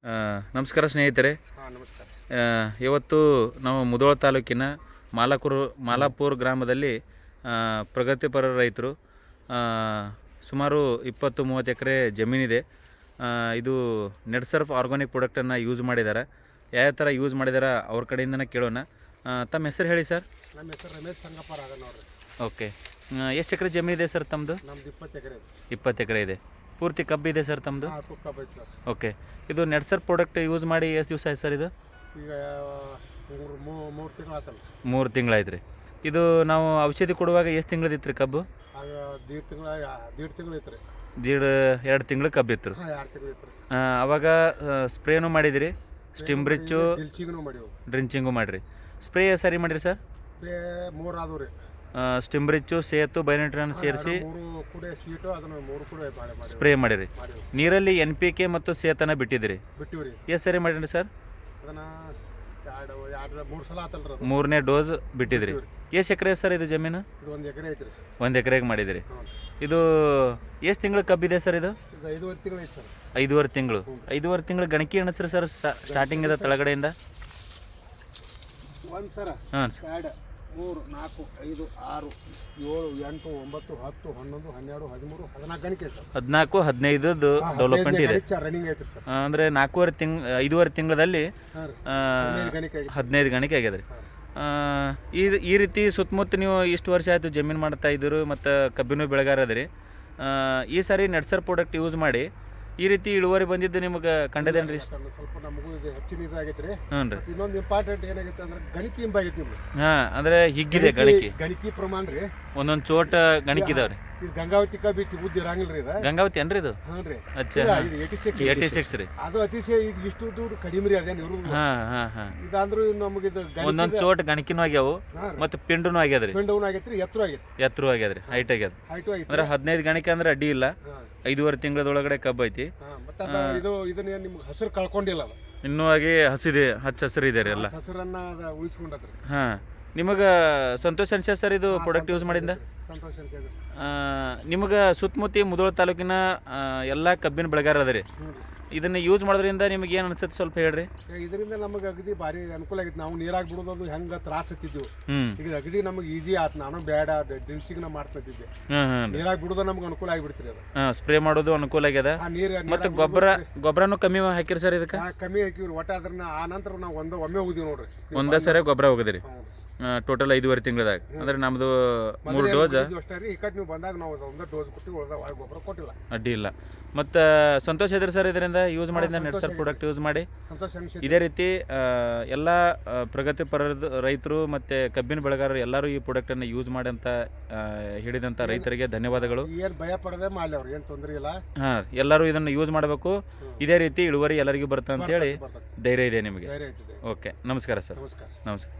ನಮಸ್ಕಾರ ಸ್ನೇಹಿತರೆ. ನಮಸ್ಕಾರ. ಇವತ್ತು ನಾವು ಮುಧೋಳ ತಾಲೂಕಿನ ಮಾಲಾಪುರ ಗ್ರಾಮದಲ್ಲಿ ಪ್ರಗತಿಪರ ರೈತರು ಸುಮಾರು 20-30 ಎಕರೆ ಜಮೀನಿದೆ. ಇದು ನೆಡ್ಸರ್ಫ್ ಆರ್ಗಾನಿಕ್ ಪ್ರಾಡಕ್ಟನ್ನು ಯೂಸ್ ಮಾಡಿದ್ದಾರೆ. ಯಾವ ಥರ ಯೂಸ್ ಮಾಡಿದಾರೆ ಅವ್ರ ಕಡೆಯಿಂದನೇ ಕೇಳೋಣ. ತಮ್ಮ ಹೆಸರು ಹೇಳಿ ಸರ್. ನಮ್ಮ ಹೆಸರು ರಮೇಶ್ ಸಂಗಪ್ಪ ರಾಗ ನೋಡ್ರಿ. ಓಕೆ, ಎಷ್ಟು ಎಕರೆ ಜಮೀನಿದೆ ಸರ್ ತಮ್ಮದು? ನಮ್ದು 20 ಎಕರೆ. 20 ಎಕರೆ ಇದೆ. ಪೂರ್ತಿ ಕಬ್ಬು ಇದೆ ಸರ್ ತಮ್ಮದು? ಕಬ್ಬು ಐತೆ ಸರ್. ಓಕೆ, ಇದು ನೆಡ್ಸರ್ಫ್ ಪ್ರಾಡಕ್ಟ್ ಯೂಸ್ ಮಾಡಿ ಎಷ್ಟು ದಿವಸ ಆಯ್ತು ಸರ್? ಇದು ಈಗ 3 ತಿಂಗಳು ಆತಲ್ಲ. 3 ತಿಂಗಳಾಯ್ತು ರೀ. ಇದು ನಾವು ಔಷಧಿ ಕೊಡುವಾಗ ಎಷ್ಟು ತಿಂಗಳದಿತ್ತು ರೀ ಕಬ್ಬು? ಆಗ 1.5 ತಿಂಗಳು ಐತೆ ರೀ. 2 ತಿಂಗಳು ಕಬ್ಬು ಇತ್ತು. 2 ತಿಂಗಳು ಐತೆ ರೀ. ಅವಾಗ ಸ್ಪ್ರೇನೂ ಮಾಡಿದಿರಿ, ಸ್ಟಿಂಬ್ರಿಚ್ಚು ಡ್ರಿಂಚಿಂಗು ಮಾಡಿರಿ. ಸ್ಪ್ರೇ ಸರಿ ಮಾಡಿರಿ ಸರ್? ಸ್ಪ್ರೇ 3 ಆದವು ರೀ. ಸ್ಟಿಂಬ್ರಿಚ್ಚು, ಸೇತು, ಬೈನಟ್ರನ್ ಸೇರಿಸಿ ಸ್ಪ್ರೇ ಮಾಡಿರಿ. ನೀರಲ್ಲಿ NPK ಮತ್ತು ಸೇತನ ಬಿಟ್ಟಿದ್ದೀರಿ. ಎಷ್ಟು ಸರಿ ಮಾಡಿರಿ ಸರ್? 3ನೇ ಡೋಸ್ ಬಿಟ್ಟಿದ್ರಿ. ಎಷ್ಟು ಎಕರೆ ಸರ್ ಇದು ಜಮೀನು? 1 ಎಕರೆಗೆ ಮಾಡಿದಿರಿ. ಇದು ಎಷ್ಟು ತಿಂಗಳು ಕಬ್ಬಿದೆ ಸರ್? ಇದು 5.5 ತಿಂಗಳು. 5.5 ತಿಂಗಳು ಗಣಕಿ ಎಣಿಸ್ರಿ ಸರ್ ಸ್ಟಾರ್ಟಿಂಗ್ ಇದೆ ತಳಗಡೆಯಿಂದ? ಹಾಂ, 3, 4, 5, 6, 7, 8, 9, 10, 11, 12, 13, 14 ಗಣಿಕೆ ಸರ್. 14, 15 ಡೆವಲಪ್ಮೆಂಟ್ ಇದೆ. ಅಂದರೆ 5.5 ತಿಂಗಳಲ್ಲಿ 15 ಗಣಿಕೆ ಆಗ್ಯದ ರೀ. ಈ ರೀತಿ ಸುತ್ತಮುತ್ತ ನೀವು ಇಷ್ಟು ವರ್ಷ ಆಯಿತು ಜಮೀನು ಮಾಡ್ತಾ ಇದ್ದರು ಮತ್ತು ಕಬ್ಬಿನೂ ಬೆಳೆಗಾರ ಅದ್ರಿ. ಈ ಸಾರಿ ನೆಡ್ಸರ್ಫ್ ಪ್ರಾಡಕ್ಟ್ ಯೂಸ್ ಮಾಡಿ ಈ ರೀತಿ ಇಳುವರಿ ಬಂದಿದ್ದು ನಿಮಗೆ ಕಂಡದೇನು ರೀ? ಸ್ವಲ್ಪ ನಮಗೂ ಇದು ಹೆಚ್ಚಿನ ಇದಾಗೈತೆ ರೀ. ಹ್ಞೂ ರೀ. ಇನ್ನೊಂದು ಇಂಪಾರ್ಟೆಂಟ್ ಏನಾಗೈತೆ ಅಂದ್ರೆ ಗಣಿಕೆ ಹಿಂಬಾಗೈತೆ ನಿಮ್ಗೆ. ಹಾಂ, ಅಂದರೆ ಹಿಗ್ಗಿದೆ ಗಣಿಕೆ ಪ್ರಮಾಣ ರೀ. ಒಂದೊಂದು ಚೋಟ ಗಣಿಕೆ ಇದಾವೆ ರೀ. ಇದು ಗಂಗಾವತಿ ಕಬ್ಬಿ ಉದ್ದ ಇರಂಗಿಲ್ಲ ರೀ. ಇದು ಗಂಗಾವತಿ ಏನ್ರಿ ಇದು? ಹಾಂ ರೀ. ಅಚ್ಚಾ, 86 ರೀ. ಅದು ಅತಿಶಯ ಈಗ ಇಷ್ಟು ದೂರ ಕಡಿಮೆ ರೀ. ಅದೇನು ಇರೋದು. ಹಾಂ. ಇದಂದ್ರೂ ನಮಗೆ ಇದು ಒಂದೊಂದು ಚೋಟ ಗಣಿಕೆನೂ ಆಗ್ಯಾವು ಮತ್ತು ಪಿಂಡನೂ ಆಗ್ಯದ ರೀ. ಪಿಂಡವೂ ಆಗೈತೆ ರೀ. ಎತ್ತರೂ ಆಗ್ಯದ ರೀ. ಹೈಟ್ ಆಗ್ಯದ. ಅಂದ್ರೆ 15 ಗಣಿಕೆ ಅಂದ್ರೆ ಅಡ್ಡಿ ಇಲ್ಲ. 5.5 ತಿಂಗಳದೊಳಗಡೆ ಕಬ್ಬು ಐತಿ. ಇದನ್ನ ನಿಮ್ಗೆ ಹಸಿರು ಕಳ್ಕೊಂಡಿಲ್ಲ. ಇನ್ನೂ ಆಗಿ ಹಚ್ಚ ಹಸಿರು ಇದೆ ರೀ ಎಲ್ಲ. ಹಸಿರನ್ನ ಉಳಿಸ್ಕೊಂಡ್ರಿ. ಹಾಂ, ನಿಮಗೆ ಸಂತೋಷ ಅನ್ಸ ಸರ್ ಇದು ಪ್ರಾಡಕ್ಟ್ ಯೂಸ್ ಮಾಡಿಂದ? ಸಂತೋಷ ಅನ್ಸದ. ನಿಮಗೆ ಸುತ್ತಮುತ್ತ ಮುಧೋಳ ತಾಲೂಕಿನ ಎಲ್ಲ ಕಬ್ಬಿನ ಬೆಳೆಗಾರ ಅದ ರೀ. ಇದನ್ನು ಯೂಸ್ ಮಾಡೋದ್ರಿಂದ ನಿಮಗೆ ಏನು ಅನ್ಸುತ್ತೆ ಸ್ವಲ್ಪ ಹೇಳ್ರಿ. ಇದರಿಂದ ನಮಗೆ ಅಗದಿ ಭಾರಿ ಅನುಕೂಲ ಆಗೈತೆ. ನಾವು ನೀರಾಗಿ ಬಿಡೋದು ಹೆಂಗೆ ತ್ರಾಸ ಹತ್ತಿದ್ದೆವು. ಈಗ ಅಗದಿ ನಮಗೆ ಈಜಿ ಆಯ್ತು. ನಾನು ಬೇಡ ಡ್ರಿಂಕ್ಸಿಂಗ್ ಮಾಡ್ತಿದ್ದೆ. ನೀರಾಗಿ ಬಿಡೋದು ನಮ್ಗೆ ಅನುಕೂಲ ಆಗಿಬಿಡ್ತೀರಿ. ಅದು ಸ್ಪ್ರೇ ಮಾಡೋದು ಅನುಕೂಲ ಆಗ್ಯದ. ಮತ್ತು ಗೊಬ್ಬರನೂ ಕಮ್ಮಿ ಹಾಕಿರಿ ಸರ್ ಇದಕ್ಕೆ? ಕಮ್ಮಿ ಹಾಕಿವ್ರಿ. ಒಟ್ಟು ಅದ್ರನ್ನ ಆ ನಂತರ ನಾವು ಒಮ್ಮೆ ಹೋಗಿದ್ವಿ ನೋಡ್ರಿ. ಒಂದೇ ಸರಿ ಗೊಬ್ಬರ ಹೋಗಿದ್ರಿ ಟೋಟಲ್ 5.5 ತಿಂಗಳದಾಗ. ಅಂದ್ರೆ ನಮ್ಮದು 3 ಡೋಸ್ ಅಷ್ಟೇ ರೀ. ಈ ಕಡೆ ನೀವು ಬಂದಾಗ ನಾವು ಒಂದು ಡೋಸ್ ಕೊಟ್ಟು ಗೊಬ್ಬರ ಕೊಟ್ಟಿಲ್ಲ. ಅಡ್ಡಿ ಇಲ್ಲ. ಮತ್ತು ಸಂತೋಷ ಇದ್ರಿ ಸರ್ ಇದರಿಂದ ಯೂಸ್ ಮಾಡಿದ ನೆಡ್ಸರ್ಫ್ ಪ್ರಾಡಕ್ಟ್ ಯೂಸ್ ಮಾಡಿ? ಇದೇ ರೀತಿ ಎಲ್ಲ ಪ್ರಗತಿಪರ ರೈತರು ಮತ್ತು ಕಬ್ಬಿನ ಬೆಳೆಗಾರರು ಎಲ್ಲರೂ ಈ ಪ್ರಾಡಕ್ಟನ್ನು ಯೂಸ್ ಮಾಡಿ ಅಂತ ಹೇಳಿದಂಥ ರೈತರಿಗೆ ಧನ್ಯವಾದಗಳು. ಏನು ಭಯ ಪಡದೆ ಮಾಡಲಿ, ಅವ್ರು ಏನು ತೊಂದರೆ ಇಲ್ಲ. ಹಾಂ, ಎಲ್ಲರೂ ಇದನ್ನು ಯೂಸ್ ಮಾಡಬೇಕು. ಇದೇ ರೀತಿ ಇಳುವರಿ ಎಲ್ಲರಿಗೂ ಬರುತ್ತೆ ಅಂತೇಳಿ ಧೈರ್ಯ ಇದೆ ನಿಮಗೆ. ಓಕೆ, ನಮಸ್ಕಾರ ಸರ್. ನಮಸ್ಕಾರ.